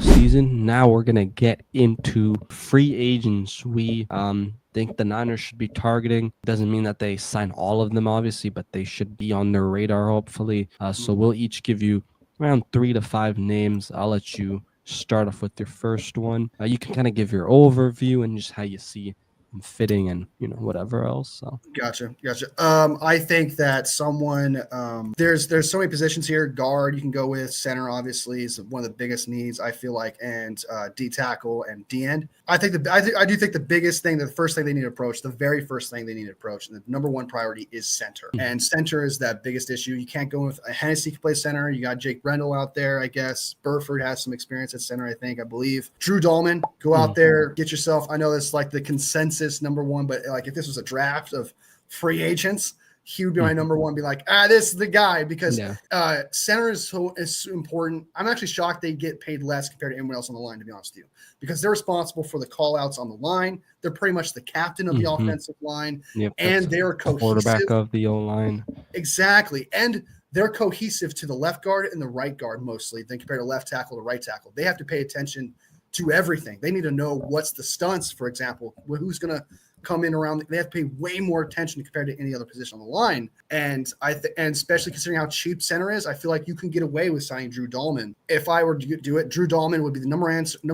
season. Now we're gonna get into free agents. We think the Niners should be targeting. Doesn't mean that they sign all of them, obviously, but they should be on their radar, hopefully. So we'll each give you around 3 to 5 names. I'll let you start off with your first one. You can kind of give your overview and just how you see them fitting, and whatever else. So Gotcha. I think that someone there's so many positions here. Guard you can go with. Center obviously is one of the biggest needs I feel like, and D tackle and D end. I do think the biggest thing, the first thing they need to approach, the very first thing they need to approach, and the number one priority is center. And center is that biggest issue. You can't go with Hennessy can play center. You got Jake Brendel out there, I guess. Burford has some experience at center, I believe. Drew Dahlman, go out there, get yourself. I know that's like the consensus number one, but like if this was a draft of free agents, he would be my number one. Be like, this is the guy, because center is so important. I'm actually shocked they get paid less compared to anyone else on the line, to be honest with you, because they're responsible for the call outs on the line. They're pretty much the captain of the offensive line, and they're cohesive. Quarterback of the O-line. Exactly. And they're cohesive to the left guard and the right guard mostly, than compared to left tackle to right tackle. They have to pay attention to everything. They need to know what's the stunts, for example, who's going to come in around. They have to pay way more attention compared to any other position on the line. And and especially considering how cheap center is, I feel like you can get away with signing Drew Dahlman. If I were to do it, Drew Dahlman would be the number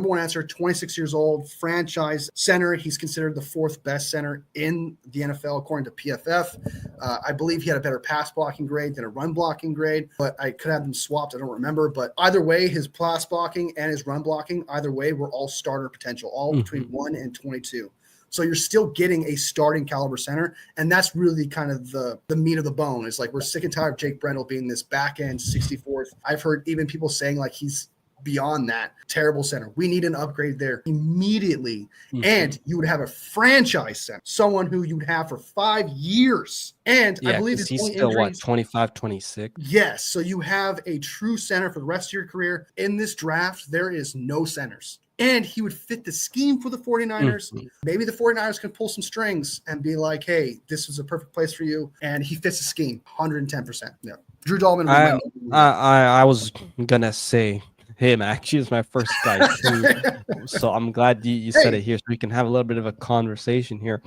one answer. 26 years old, franchise center. He's considered the fourth best center in the NFL according to PFF. I believe he had a better pass blocking grade than a run blocking grade, but I could have them swapped. I don't remember. But either way, his pass blocking and his run blocking, either way, were all starter potential, all between 1 and 22. So you're still getting a starting caliber center, and that's really kind of the meat of the bone. It's like we're sick and tired of Jake Brendel being this back end 64th. I've heard even people saying like he's beyond that. Terrible center. We need an upgrade there immediately. And you would have a franchise center, someone who you would have for 5 years. And I believe he's still injuries, 25, 26. Yes. So you have a true center for the rest of your career. In this draft, there is no centers. And he would fit the scheme for the 49ers. Maybe the 49ers can pull some strings and be like, hey, this was a perfect place for you. And he fits the scheme 110%. Yeah. Drew Dahlman. I was going to say him actually is my first guy too. So I'm glad you said it here, so we can have a little bit of a conversation here.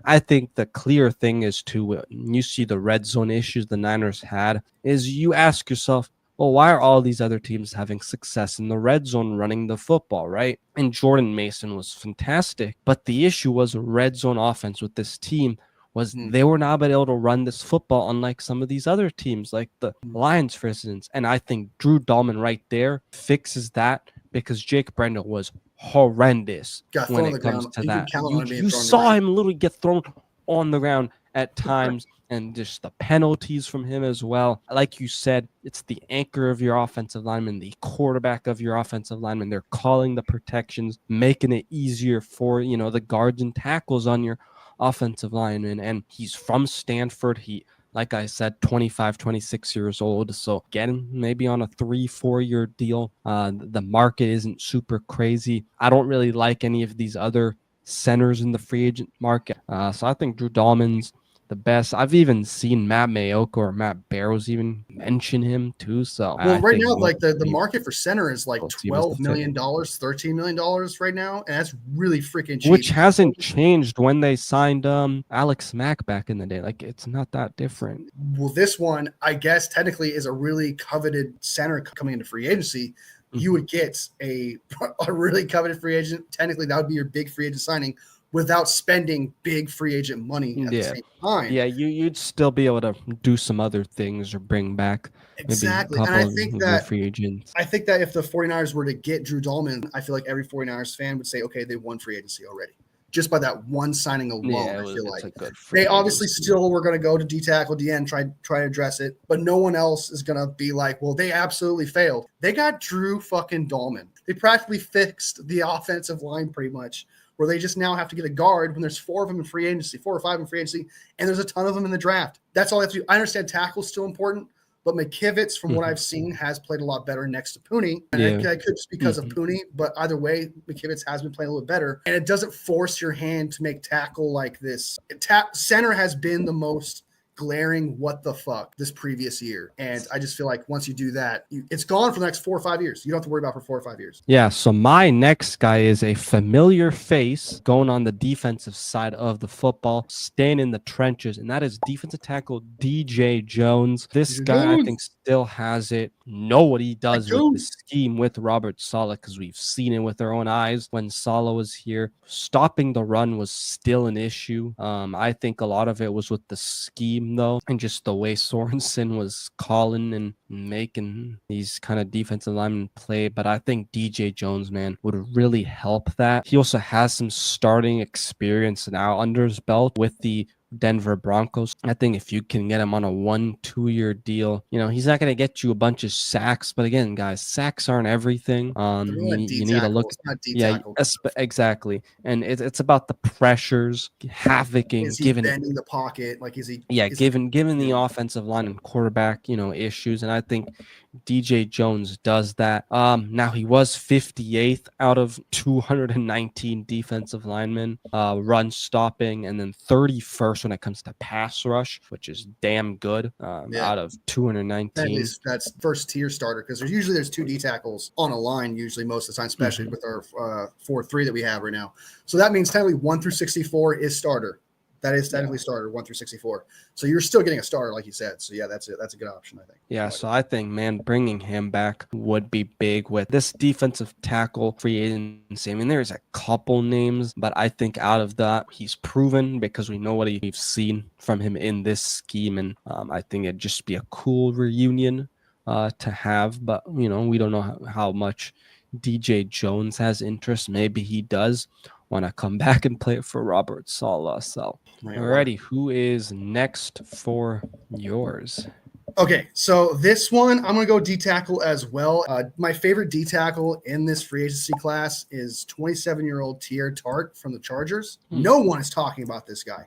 I think the clear thing is you see the red zone issues the Niners had, is you ask yourself, well, why are all these other teams having success in the red zone running the football, right? And Jordan Mason was fantastic. But the issue was a red zone offense with this team was they were not able to run this football, unlike some of these other teams, like the Lions, for instance. And I think Drew Dahlman right there fixes that, because Jake Brendel was horrendous when it comes to that. You saw him literally get thrown on the ground at times. And just the penalties from him as well. Like you said, it's the anchor of your offensive lineman, the quarterback of your offensive lineman. They're calling the protections, making it easier for, the guards and tackles on your offensive lineman. And he's from Stanford. He, like I said, 25, 26 years old. So get him maybe on a 3-4 year deal. The market isn't super crazy. I don't really like any of these other centers in the free agent market. So I think Drew Dahlman's the best. I've even seen Matt Mayoka or Matt Barrows even mention him too. So right now, like the market for center is like $12 million, $13 million right now, and that's really freaking cheap. Which hasn't changed when they signed Alex Mack back in the day. Like, it's not that different. Well, this one, I guess, technically is a really coveted center coming into free agency. You would get a really coveted free agent. Technically, that would be your big free agent signing, without spending big free agent money at the same time. Yeah, you'd still be able to do some other things or bring back exactly. Maybe and I think that free agents. I think that if the 49ers were to get Drew Dahlman, I feel like every 49ers fan would say, okay, they won free agency already. Just by that one signing alone, I feel like they obviously still were going to go to D tackle, D end, try to address it, but no one else is going to be like, well, they absolutely failed. They got Drew fucking Dahlman. They practically fixed the offensive line pretty much, where they just now have to get a guard when there's 4 of them in free agency, 4 or 5 in free agency, and there's a ton of them in the draft. That's all they have to do. I understand tackle's still important, but McKivitz, from what I've seen, has played a lot better next to Pooney. And that could just because of Pooney, but either way, McKivitz has been playing a little bit better. And it doesn't force your hand to make tackle like this. Center has been the most glaring what the fuck this previous year. And I just feel like once you do that, it's gone for the next 4 or 5 years. You don't have to worry about it for 4 or 5 years. Yeah, so my next guy is a familiar face going on the defensive side of the football, staying in the trenches, and that is defensive tackle DJ Jones. This guy, I think, still has it. Know what he does with the scheme with Robert Saleh, because we've seen it with our own eyes when Saleh was here. Stopping the run was still an issue. I think a lot of it was with the scheme, though, and just the way Sorensen was calling and making these kind of defensive linemen play. But I think DJ Jones, man, would really help that. He also has some starting experience now under his belt with the Denver Broncos. I think if you can get him on a 1-2 year deal, he's not going to get you a bunch of sacks. But again, guys, sacks aren't everything. You need to look. Yeah, exactly. And it's about the pressures, havocing, is he bending the pocket? Like, is he? Yeah, given the offensive line and quarterback, issues, and I think DJ Jones does that. Now he was 58th out of 219 defensive linemen, run stopping, and then 31st when it comes to pass rush, which is damn good. Out of 219. That's first tier starter, because there's 2 D tackles on a line usually most of the time, especially with our 4-3 that we have right now. So that means technically 1 through 64 is starter. That is technically starter 1 through 64. So you're still getting a starter, like you said. So yeah, that's it. That's a good option, I think. Yeah. So I think, man, bringing him back would be big with this defensive tackle free agency. I mean, there's a couple names, but I think out of that, he's proven, because we know what we've seen from him in this scheme. And I think it'd just be a cool reunion to have. But, we don't know how much DJ Jones has interest. Maybe he does want to come back and play it for Robert Saleh. So, alrighty, who is next for yours? Okay, so this one, I'm going to go D tackle as well. My favorite D tackle in this free agency class is 27-year-old Teair Tart from the Chargers. No one is talking about this guy.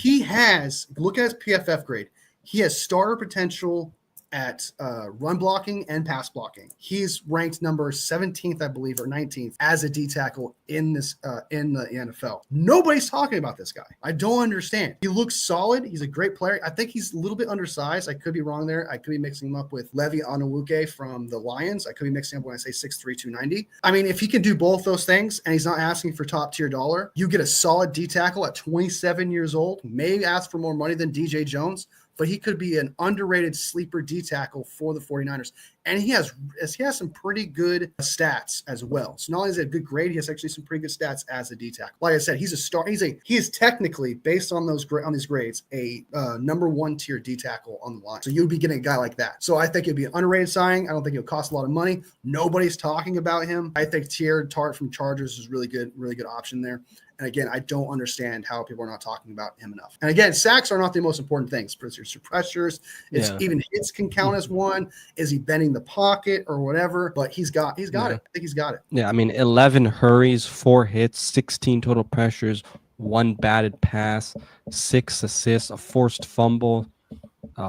Look at his PFF grade. He has starter potential at run blocking and pass blocking. He's ranked number 17th, I believe, or 19th as a D tackle in this in the NFL. Nobody's talking about this guy. I don't understand. He looks solid. He's a great player. I think he's a little bit undersized. I could be wrong there. I could be mixing him up with Levi Onwuke from the Lions. I could be mixing up when I say 6'3", 290. I mean, if he can do both those things and he's not asking for top tier dollar, you get a solid D tackle at 27 years old. May ask for more money than DJ Jones, but he could be an underrated sleeper D tackle for the 49ers. And he has some pretty good stats as well. So not only is he a good grade, he has actually some pretty good stats as a D tackle. Like I said, he is technically, based on these grades, a number 1 tier D tackle on the line. So you'd be getting a guy like that. So I think it'd be an underrated signing. I don't think it'll cost a lot of money. Nobody's talking about him. I think Teair Tart from Chargers is really good option there. And again, I don't understand how people are not talking about him enough. And again, sacks are not the most important things. Pressures, even hits can count as one. Is he bending the pocket or whatever? But he's got it. I think he's got it. Yeah, I mean, 11 hurries, 4 hits, 16 total pressures, 1 batted pass, 6 assists, a forced fumble,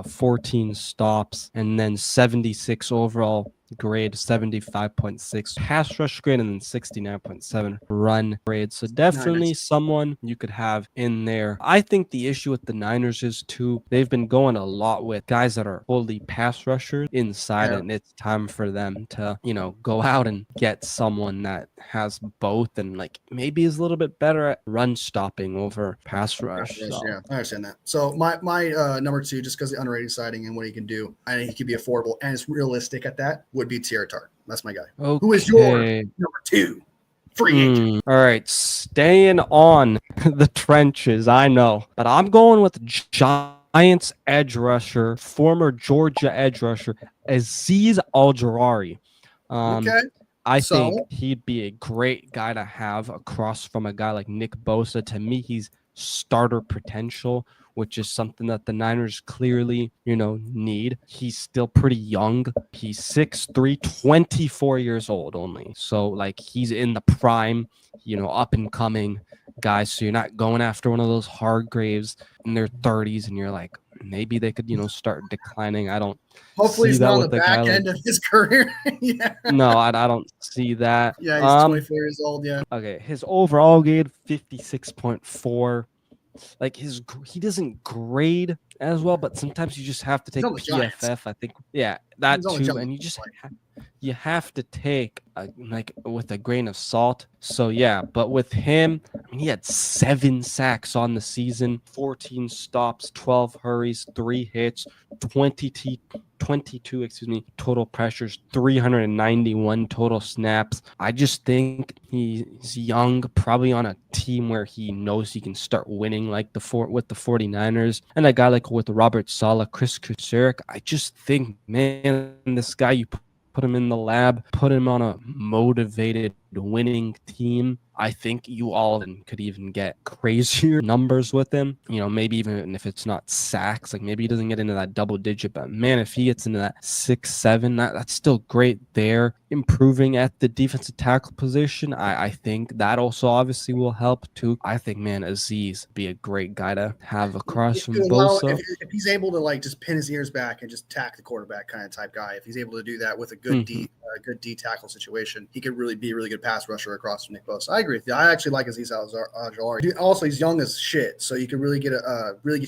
14 stops, and then 76 overall grade, 75.6 pass rush grade, and then 69.7 run grade. So definitely someone you could have in there. I think the issue with the Niners is too, they've been going a lot with guys that are fully pass rushers inside, and it's time for them to, go out and get someone that has both and like maybe is a little bit better at run stopping over pass rush. So. Yeah, I understand that. So my number 2, just because the underrated siding and what he can do, I think he could be affordable and it's realistic at that, would be Teair Tart. That's my guy. Okay. Who is your number 2 free agent? All right, staying on the trenches, I know, but I'm going with Giants edge rusher, former Georgia edge rusher, Azeez Al-Jarrari. I think he'd be a great guy to have across from a guy like Nick Bosa. To me, he's starter potential, which is something that the Niners clearly, need. He's still pretty young. He's 6'3", 24 years old only. So, he's in the prime, up and coming guys. So you're not going after one of those Hargraves in their 30s and you're like, maybe they could, start declining. I don't Hopefully see he's that not with on the the back guy end of his career. No, I don't see that. Yeah, he's 24 years old, Okay, his overall grade, 56.4. like he doesn't grade as well, but sometimes you just have to He's take on the Giants. PFF. I think, yeah, He that was on the too, Giants. and you have to take like with a grain of salt. So yeah, but with him, I mean, he had 7 sacks on the season, 14 stops, 12 hurries, 3 hits, 20 t 22, excuse me, total pressures, 391 total snaps. I just think he's young, probably on a team where he knows he can start winning like with the 49ers. And a guy like with Robert Saleh, Chris Kucerek, I just think, man, this guy, you put him in the lab, put him on a motivated winning team. I think you all could even get crazier numbers with him. Maybe even if it's not sacks, like maybe he doesn't get into that double digit, but man, if he gets into that 6, 7, that's still great there. Improving at the defensive tackle position, I think that also obviously will help too. I think, man, Aziz be a great guy to have across from Bosa. If he's able to like just pin his ears back and just tack the quarterback kind of type guy, if he's able to do that with a good D tackle situation, he could really be a really good pass rusher across from Nick Bosa. I agree with you. I actually like Aziz Al-Jawari. Also, he's young as shit, so you can really get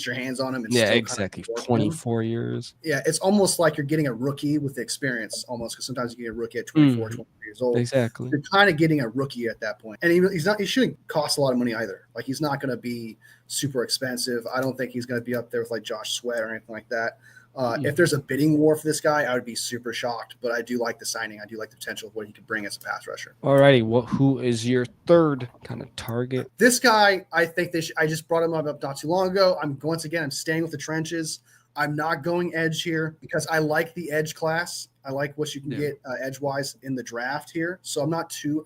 your hands on him and Yeah, still exactly. kind of 24 years. Yeah, it's almost like you're getting a rookie with experience, almost, because sometimes you get a rookie at 24, 23 years old. Exactly. You're kind of getting a rookie at that point. And he shouldn't cost a lot of money either. Like, he's not going to be super expensive. I don't think he's going to be up there with like Josh Sweat or anything like that. If there's a bidding war for this guy, I would be super shocked. But I do like the signing. I do like the potential of what he could bring as a pass rusher. Alrighty, who is your third kind of target? This guy, I think I just brought him up not too long ago. I'm staying with the trenches. I'm not going edge here because I like the edge class. I like what you can get edge-wise in the draft here. So I'm not too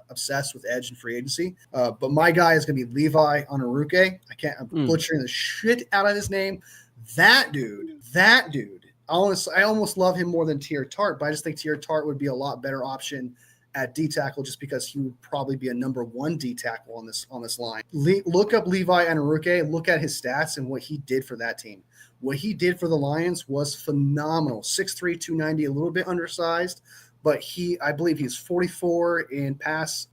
obsessed with edge and free agency. But my guy is going to be Levi Onaruke. I'm butchering the shit out of his name. That dude. I almost love him more than Tier Tart, but I just think Tier Tart would be a lot better option at D tackle, just because he would probably be a number 1 D tackle on this line. Look up Levi Onaruke, look at his stats and what he did for that team. What he did for the Lions was phenomenal. 6'3", 290, a little bit undersized, but I believe he's 44 in pass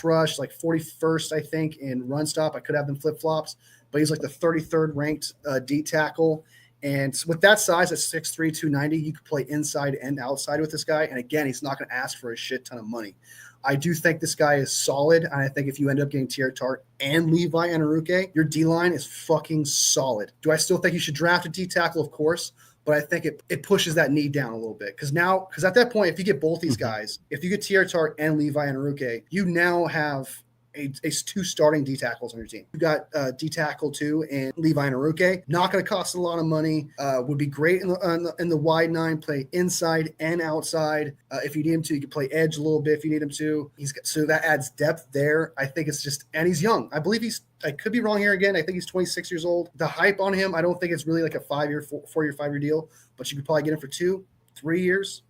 rush, like 41st, I think, in run stop. I could have them flip-flops, but he's like the 33rd ranked D tackle. And with that size at 6'3", 290, you could play inside and outside with this guy. And again, he's not going to ask for a shit ton of money. I do think this guy is solid. And I think if you end up getting Tier Tart and Levi Onaruke, your D-line is fucking solid. Do I still think you should draft a D tackle? Of course. But I think it pushes that need down a little bit. Because at that point, if you get both these guys, if you get Tier Tart and Levi Onaruke, you now have a 2 starting D tackles on your team. You got D tackle 2 and Levi Onaruke. Not going to cost a lot of money. Would be great in the wide 9. Play inside and outside. If you need him to, you can play edge a little bit if you need him to. So that adds depth there. I think it's just, and he's young. I believe I could be wrong here again. I think he's 26 years old. The hype on him, I don't think it's really like a 4-year, 5-year deal, but you could probably get him for 2, 3 years.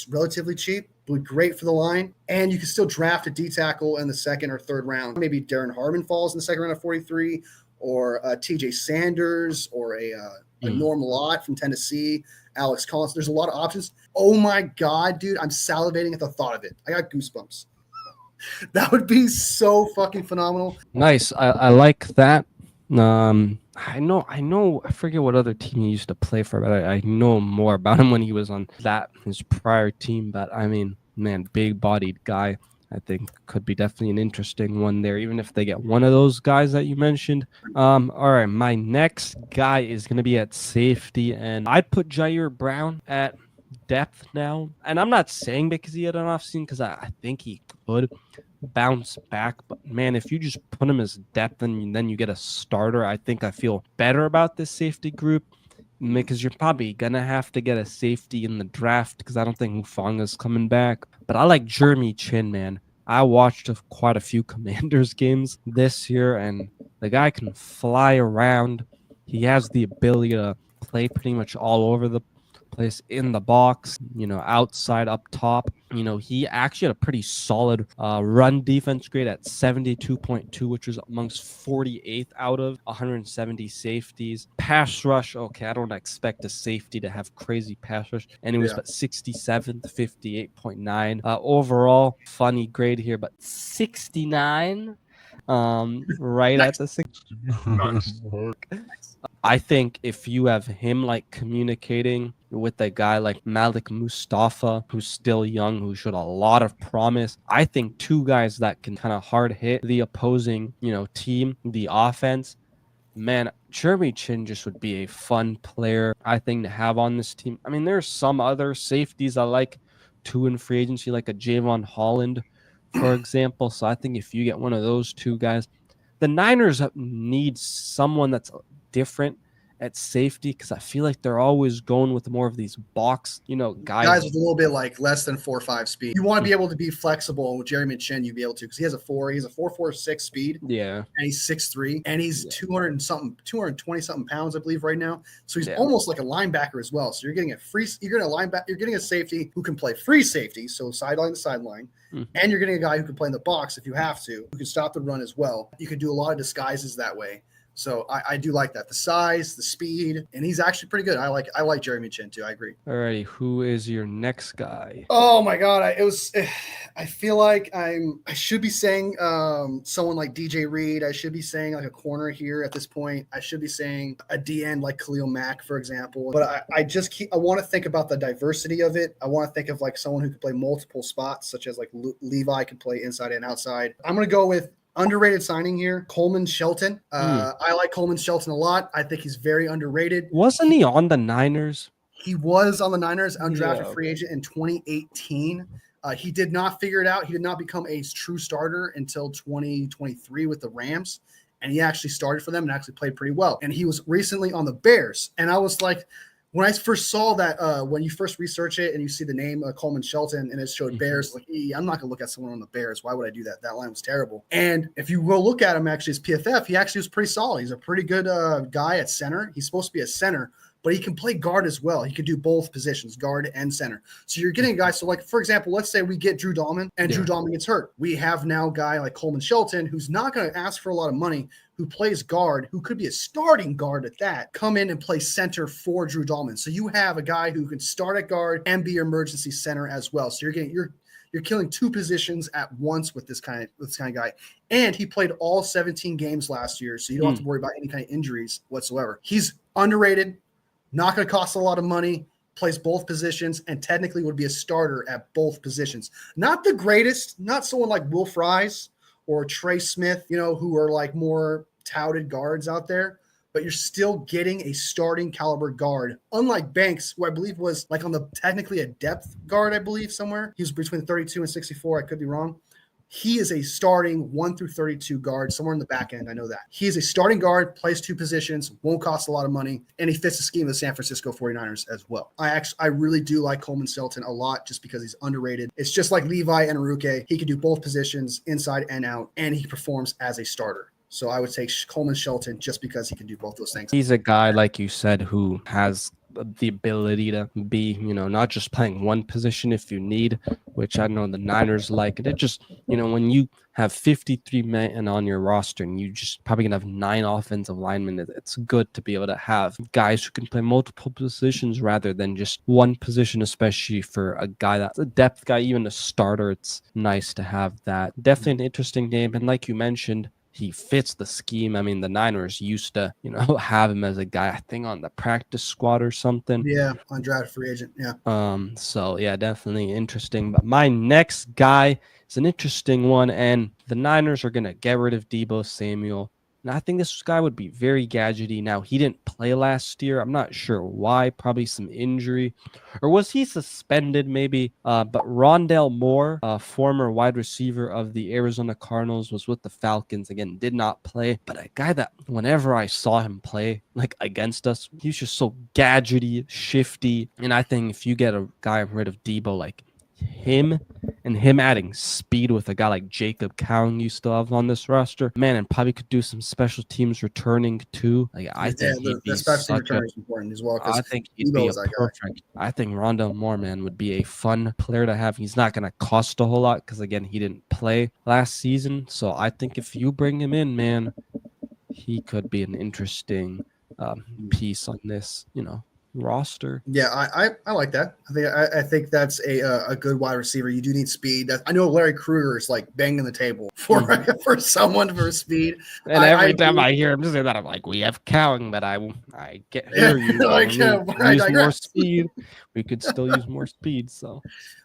Relatively cheap, would be great for the line, and you can still draft a D tackle in the 2nd or 3rd round. Maybe Darren Harmon falls in the 2nd round of 43, or TJ Sanders, or a Norm Lott from Tennessee, Alex Collins. There's a lot of options. Oh my God, dude, I'm salivating at the thought of it. I got goosebumps. That would be so fucking phenomenal. Nice. I like that. I know. I forget what other team he used to play for, but I know more about him when he was on his prior team. But I mean, man, big-bodied guy. I think could be definitely an interesting one there, even if they get one of those guys that you mentioned. All right, my next guy is going to be at safety, and I'd put Jair Brown at depth now. And I'm not saying because he had an off season, because I think he could bounce back. But man, if you just put him as depth and then you get a starter, I think I feel better about this safety group, because you're probably gonna have to get a safety in the draft, because I don't think Hufanga's coming back. But I like Jeremy Chin, man. I watched quite a few Commanders games this year, and the guy can fly around. He has the ability to play pretty much all over the place, in the box, outside, up top. He actually had a pretty solid run defense grade at 72.2, which was amongst 48th out of 170 safeties. Pass rush, okay, I don't expect a safety to have crazy pass rush, and it was but 67th, 58.9. Overall, funny grade here, but 69. right Nice. at the I think if you have him like communicating with a guy like Malik Mustafa, who's still young, who showed a lot of promise, I think two guys that can kind of hard hit the opposing, team, the offense. Man, Jeremy Chin just would be a fun player, I think, to have on this team. I mean, there's some other safeties I like too in free agency, like a Javon Holland, for example. So I think if you get one of those two guys, the Niners need someone that's different at safety because I feel like they're always going with more of these box, guys. Guys with a little bit like less than 4.5 speed. You want to be able to be flexible, and with Jeremy Chin, you'd be able to because he has a 4.46 speed. Yeah. And he's 6'3", and he's 200 and something, 220 something pounds, I believe, right now. So he's Yeah. almost like a linebacker as well. So you're getting you're getting a safety who can play free safety, so sideline to sideline, and you're getting a guy who can play in the box if you have to, who can stop the run as well. You can do a lot of disguises that way. So I do like that. The size, the speed, and he's actually pretty good. I like Jeremy Chin too. I agree. Alrighty, who is your next guy? Oh my God. I feel like I should be saying someone like DJ Reed. I should be saying like a corner here at this point. I should be saying a DN like Khalil Mack, for example. But I want to think about the diversity of it. I want to think of like someone who can play multiple spots, such as like Levi can play inside and outside. I'm going to go with underrated signing here, Coleman Shelton. I like Coleman Shelton a lot. I think he's very underrated. Wasn't he on the Niners? He was on the Niners, undrafted free agent in 2018. He did not figure it out. He did not become a true starter until 2023 with the Rams. And he actually started for them and actually played pretty well. And he was recently on the Bears. And I was like, when I first saw that, when you first research it and you see the name Coleman Shelton and it showed Bears, like, I'm not going to look at someone on the Bears. Why would I do that? That line was terrible. And if you go look at him, actually, his PFF, he actually was pretty solid. He's a pretty good guy at center. He's supposed to be a center, but he can play guard as well. He can do both positions, guard and center. So you're getting guys. So, like, for example, let's say we get Drew Dahlman and Drew Dahlman gets hurt. We have now a guy like Coleman Shelton who's not going to ask for a lot of money, who plays guard, who could be a starting guard at that, come in and play center for Drew Dahlman. So you have a guy who can start at guard and be your emergency center as well. So you're killing two positions at once with this kind of guy. And he played all 17 games last year, so you don't have to worry about any kind of injuries whatsoever. He's underrated, not going to cost a lot of money, plays both positions, and technically would be a starter at both positions. Not the greatest, not someone like Will Fries or Trey Smith, who are like more touted guards out there, but you're still getting a starting caliber guard. Unlike Banks, who I believe was like on the technically a depth guard, I believe somewhere. He was between 32 and 64. I could be wrong. He is a starting 1 through 32 guard somewhere in the back end. I know that. He is a starting guard, plays two positions, won't cost a lot of money, and he fits the scheme of the San Francisco 49ers as well. I really do like Coleman Shelton a lot just because he's underrated. It's just like Levi and Aruke. He can do both positions inside and out, and he performs as a starter. So I would take Coleman Shelton just because he can do both those things. He's a guy, like you said, who has the ability to be, not just playing one position if you need, which I know the Niners like. And it just, when you have 53 men on your roster and you just probably gonna have 9 offensive linemen, it's good to be able to have guys who can play multiple positions rather than just one position, especially for a guy that's a depth guy, even a starter. It's nice to have that. Definitely an interesting game. And like you mentioned, he fits the scheme. I mean, the Niners used to, have him as a guy, I think, on the practice squad or something. Yeah, undrafted free agent. Yeah. So yeah, definitely interesting. But my next guy is an interesting one, and the Niners are gonna get rid of Deebo Samuel. And I think this guy would be very gadgety. Now, he didn't play last year. I'm not sure why. Probably some injury. Or was he suspended maybe? But Rondale Moore, former wide receiver of the Arizona Cardinals, was with the Falcons. Again, did not play. But a guy that whenever I saw him play, like against us, he was just so gadgety, shifty. And I think if you get a guy rid of Deebo, like him and him adding speed with a guy like Jacob Cowing you still have on this roster, man, and probably could do some special teams returning too. Like I think he'd be special return is important as well. I think he'd be perfect. I think Rondale Moore, man, would be a fun player to have. He's not going to cost a whole lot because again, he didn't play last season. So I think if you bring him in, man, he could be an interesting piece on this, roster. Yeah, I like that. I think that's a good wide receiver. You do need speed. I know Larry Krueger is like banging the table for for someone for speed. And I every time agree. I hear him say that, I'm like, we have Cowing, but I get hear you. Like, We I use more digress. speed. We could still use more speed. So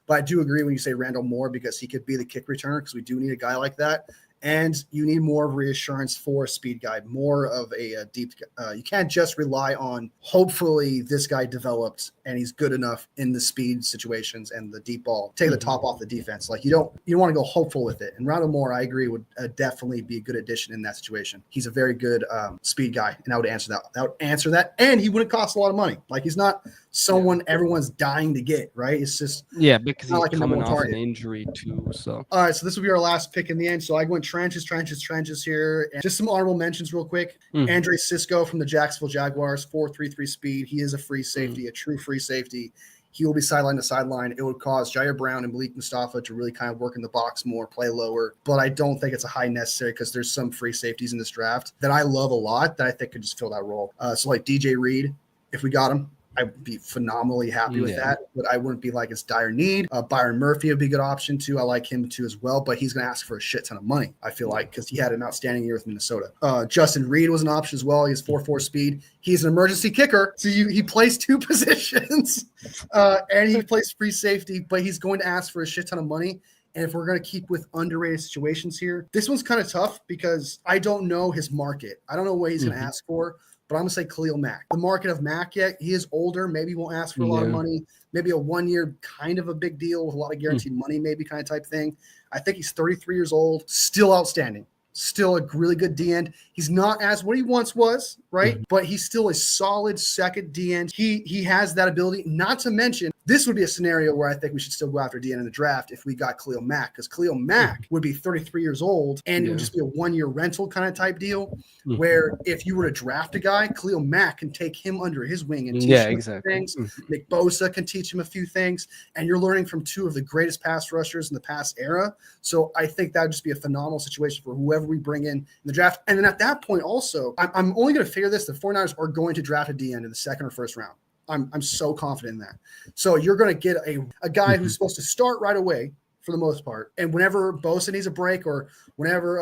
But I do agree when you say Randall Moore because he could be the kick returner because we do need a guy like that. And you need more of reassurance for a speed guy, more of a deep. You can't just rely on hopefully this guy developed and he's good enough in the speed situations and the deep ball. Take the top off the defense. Like you don't want to go hopeful with it. And Randall Moore, I agree, would definitely be a good addition in that situation. He's a very good speed guy, and I would answer that. I would answer that, and he wouldn't cost a lot of money. Like he's not someone everyone's dying to get. Right? It's just because not he's like a number coming one off target. an injury too. So All right, so this will be our last pick in the end. So I went trenches here. And just some honorable mentions real quick. Andre Cisco from the Jacksonville Jaguars, 4.33 speed. He is a free safety, a true free safety. He will be sideline to sideline. It would cause Jair Brown and Malik Mustafa to really kind of work in the box more, play lower. But I don't think it's a high necessary because there's some free safeties in this draft that I love a lot that I think could just fill that role. So like DJ Reed, if we got him, I'd be phenomenally happy with that, but I wouldn't be like it's dire need. Byron Murphy would be a good option too. I like him too as well, but he's going to ask for a shit ton of money, I feel like, because he had an outstanding year with Minnesota. Justin Reed was an option as well. He has 4.4 speed. He's an emergency kicker, so he plays two positions, and he plays free safety, but he's going to ask for a shit ton of money. And if we're going to keep with underrated situations here, this one's kind of tough because I don't know his market. I don't know what he's going to ask for. But I'm going to say Khalil Mack. The market of Mack yet, he is older. Maybe he won't ask for a lot of money. Maybe a 1 year kind of a big deal with a lot of guaranteed money, maybe kind of type thing. I think he's 33 years old, still outstanding. Still a really good D end. He's not as what he once was, right? But he's still a solid second D end. He has that ability. Not to mention, this would be a scenario where I think we should still go after D end in the draft if we got Khalil Mack, because Khalil Mack would be 33 years old and it would just be a 1 year rental kind of type deal. Where if you were to draft a guy, Khalil Mack can take him under his wing and teach him a few things. Nick Bosa can teach him a few things, and you're learning from two of the greatest pass rushers in the past era. So I think that would just be a phenomenal situation for whoever we bring in the draft. And then at that point, also, I'm only going to figure this: the 49ers are going to draft a D end in the second or first round. I'm so confident in that. So you're going to get a guy who's supposed to start right away for the most part. And whenever Bosa needs a break or whenever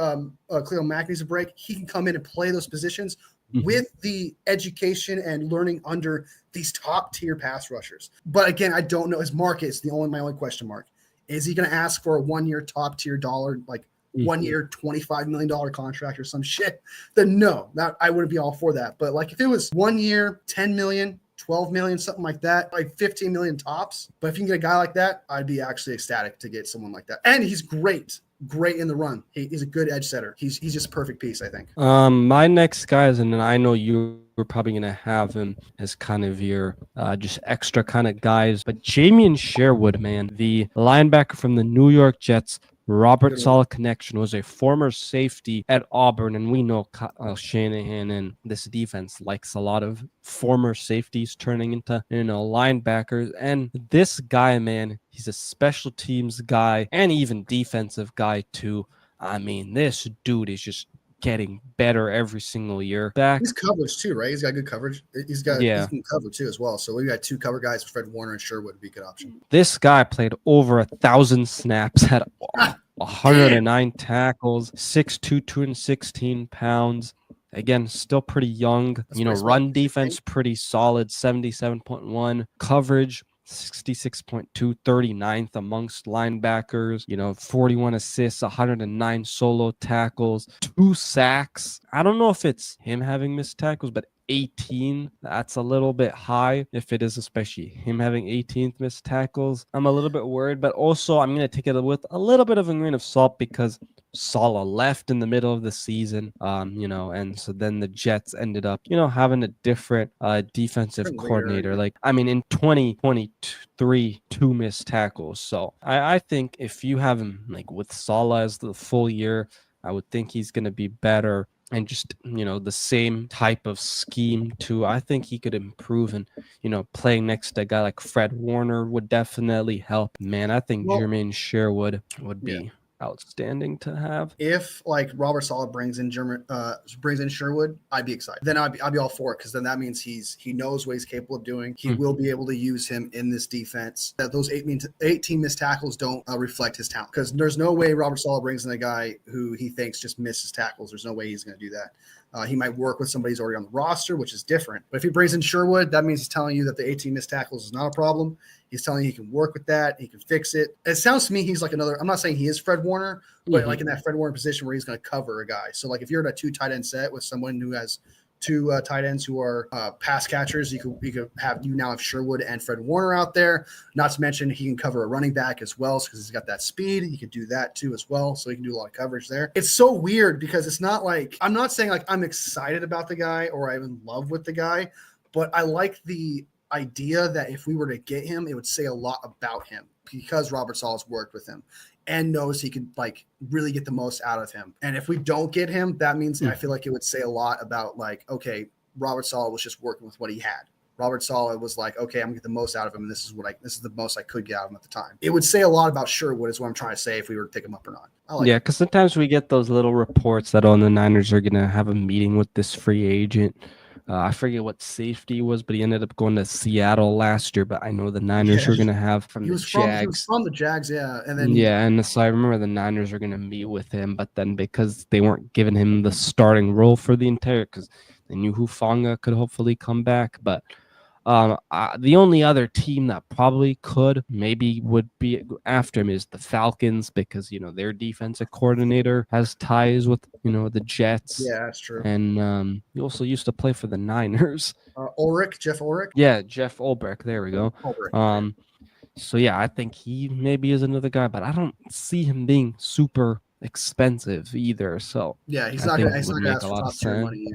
Khalil Mack needs a break, he can come in and play those positions with the education and learning under these top tier pass rushers. But again, I don't know. His market is my only question mark. Is he going to ask for a 1 year top tier dollar, like 1 year, $25 million contract or some shit? Then no, I wouldn't be all for that. But like if it was 1 year, 10 million, 12 million, something like that, like 15 million tops. But if you can get a guy like that, I'd be actually ecstatic to get someone like that. And he's great in the run. He's a good edge setter. He's just a perfect piece, I think. My next guy is, and I know you were probably going to have him as kind of your just extra kind of guys, but Jamian Sherwood, man, the linebacker from the New York Jets, Robert Saleh connection, was a former safety at Auburn, and we know Shanahan and this defense likes a lot of former safeties turning into linebackers. And this guy, man, he's a special teams guy and even defensive guy too. I mean, this dude is just getting better every single year. He's coverage too, right? He's got good coverage. He can cover too as well. So we got two cover guys. Fred Warner and Sherwood would be a good option. This guy played over 1,000 snaps, had 109 tackles, 6'2", 216 pounds. Again, still pretty young. Run defense pretty solid, 77.1. Coverage, 66.2, 39th amongst linebackers, 41 assists, 109 solo tackles, 2 sacks. I don't know if it's him having missed tackles, but 18, that's a little bit high if it is, especially him having 18th missed tackles. I'm a little bit worried, but also I'm going to take it with a little bit of a grain of salt because Saleh left in the middle of the season, and so then the Jets ended up, having a different defensive coordinator. In 2023, 2 missed tackles. So I think if you have him with Saleh as the full year, I would think he's going to be better. And just, the same type of scheme too. I think he could improve, and, playing next to a guy like Fred Warner would definitely help. Man, I think Jermaine Sherwood would be outstanding to have. If like Robert Saleh brings in Sherwood, I'd be excited. Then I'd be all for it because then that means he knows what he's capable of doing. He will be able to use him in this defense. That those 18 missed tackles don't reflect his talent because there's no way Robert Saleh brings in a guy who he thinks just misses tackles. There's no way he's going to do that. He might work with somebody who's already on the roster, which is different. But if he brings in Sherwood, that means he's telling you that the 18 missed tackles is not a problem. He's telling you he can work with that. He can fix it. It sounds to me he's like another – I'm not saying he is Fred Warner, but like in that Fred Warner position where he's going to cover a guy. So like if you're in a 2 tight end set with someone who has 2 tight ends who are pass catchers, you now have Sherwood and Fred Warner out there. Not to mention he can cover a running back as well because he's got that speed. He can do that too as well. So he can do a lot of coverage there. It's so weird because it's not like I'm not saying like I'm excited about the guy or I'm in love with the guy, but I like the idea that if we were to get him, it would say a lot about him because Robert Saleh's worked with him and knows he could like really get the most out of him. And if we don't get him, that means I feel like it would say a lot about like, okay, Robert Saleh was just working with what he had. Robert Saleh was like, okay, I'm gonna get the most out of him, and this is the most I could get out of him at the time. It would say a lot about Sherwood, is what I'm trying to say, if we were to pick him up or not. Yeah, because sometimes we get those little reports that the Niners are gonna have a meeting with this free agent. I forget what safety was, but he ended up going to Seattle last year. But I know the Niners were going to have from the Jags. He was from the Jags, yeah. And then and so I remember the Niners are going to meet with him, but then because they weren't giving him the starting role for the entire, because they knew Hufanga could hopefully come back. But the only other team that probably could maybe would be after him is the Falcons because their defensive coordinator has ties with the Jets. Yeah, that's true. And he also used to play for the Niners. Jeff Ulrich. Yeah, Jeff Ulbrich. There we go. Ulbrich. So yeah, I think he maybe is another guy, but I don't see him being super expensive either. So yeah, he's not going to ask for top tier money.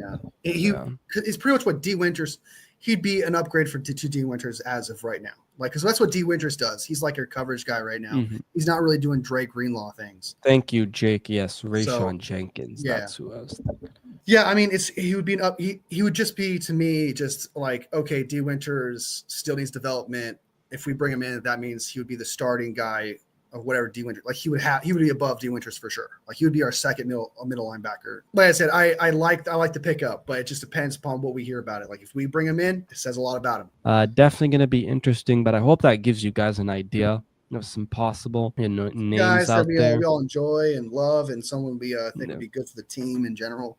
Yeah, he's pretty much what D Winters. He'd be an upgrade to D Winters as of right now. Like, because that's what D Winters does. He's like your coverage guy right now. He's not really doing Drake Greenlaw things. Thank you, Jake. Yes, Rayshon Jenkins. Yeah. That's who I was thinking. Yeah, I mean, he would just be to me just like, okay, D Winters still needs development. If we bring him in, that means he would be the starting guy of whatever D Winters. Like he would be above D Winters for sure. Like he would be our second middle linebacker. Like I said, I like the pickup, but it just depends upon what we hear about it. Like if we bring him in, it says a lot about him. Definitely going to be interesting, but I hope that gives you guys an idea of some possible names guys out there. We all enjoy and love, and someone we think would be good for the team in general.